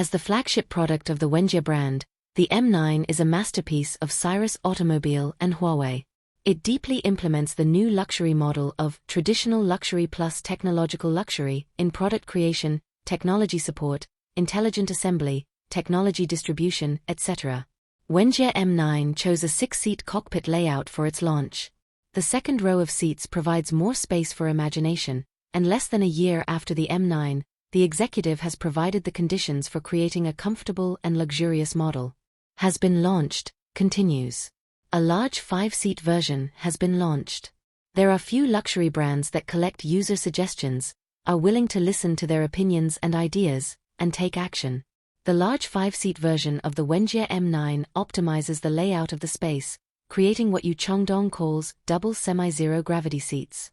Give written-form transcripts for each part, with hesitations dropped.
As the flagship product of the Wenjie brand, the M9 is a masterpiece of Cyrus Automobile and Huawei. It deeply implements the new luxury model of traditional luxury plus technological luxury in product creation, technology support, intelligent assembly, technology distribution, etc. Wenjie M9 chose a 6-seat cockpit layout for its launch. The second row of seats provides more space for imagination, and less than a year after the M9, the executive has provided the conditions for creating a comfortable and luxurious model. Has been launched, continues. A large 5-seat version has been launched. There are few luxury brands that collect user suggestions, are willing to listen to their opinions and ideas, and take action. The large 5-seat version of the Wenjie M9 optimizes the layout of the space, creating what Yu Chengdong calls double semi-zero gravity seats.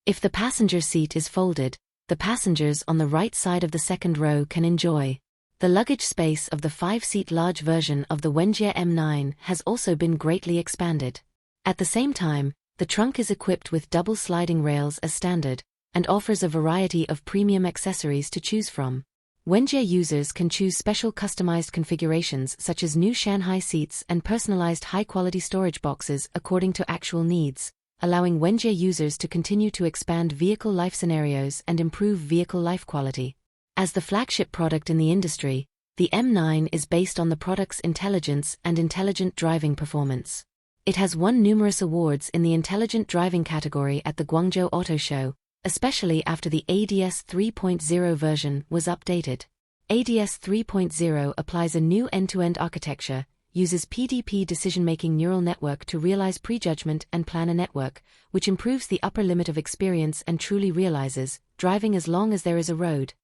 If the passenger seat is folded, the passengers on the right side of the second row can enjoy. The luggage space of the 5-seat large version of the Wenjie M9 has also been greatly expanded. At the same time, the trunk is equipped with double sliding rails as standard, and offers a variety of premium accessories to choose from. Wenjie users can choose special customized configurations such as new Shanghai seats and personalized high-quality storage boxes according to actual needs, allowing Wenjie users to continue to expand vehicle life scenarios and improve vehicle life quality. As the flagship product in the industry, the M9 is based on the product's intelligence and intelligent driving performance. It has won numerous awards in the intelligent driving category at the Guangzhou Auto Show, especially after the ADS 3.0 version was updated. ADS 3.0 applies a new end-to-end architecture, uses PDP decision-making neural network to realize prejudgment and plan a network, which improves the upper limit of experience and truly realizes driving as long as there is a road.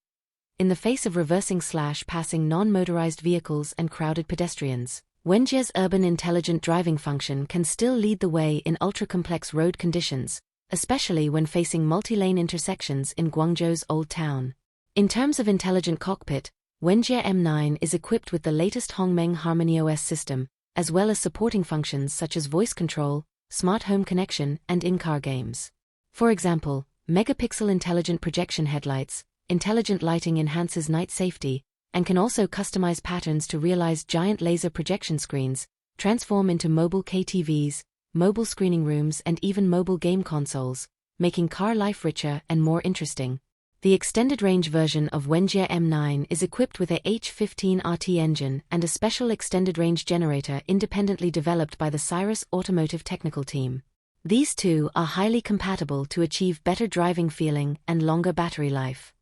In the face of reversing/passing non-motorized vehicles and crowded pedestrians, Wenjie's urban intelligent driving function can still lead the way in ultra-complex road conditions, especially when facing multi-lane intersections in Guangzhou's Old Town. In terms of intelligent cockpit, Wenjie M9 is equipped with the latest Hongmeng HarmonyOS system, as well as supporting functions such as voice control, smart home connection, and in-car games. For example, megapixel intelligent projection headlights, intelligent lighting enhances night safety, and can also customize patterns to realize giant laser projection screens, transform into mobile KTVs, mobile screening rooms, and even mobile game consoles, making car life richer and more interesting. The extended range version of Wenjie M9 is equipped with a H15RT engine and a special extended range generator independently developed by the Cyrus Automotive technical team. These two are highly compatible to achieve better driving feeling and longer battery life.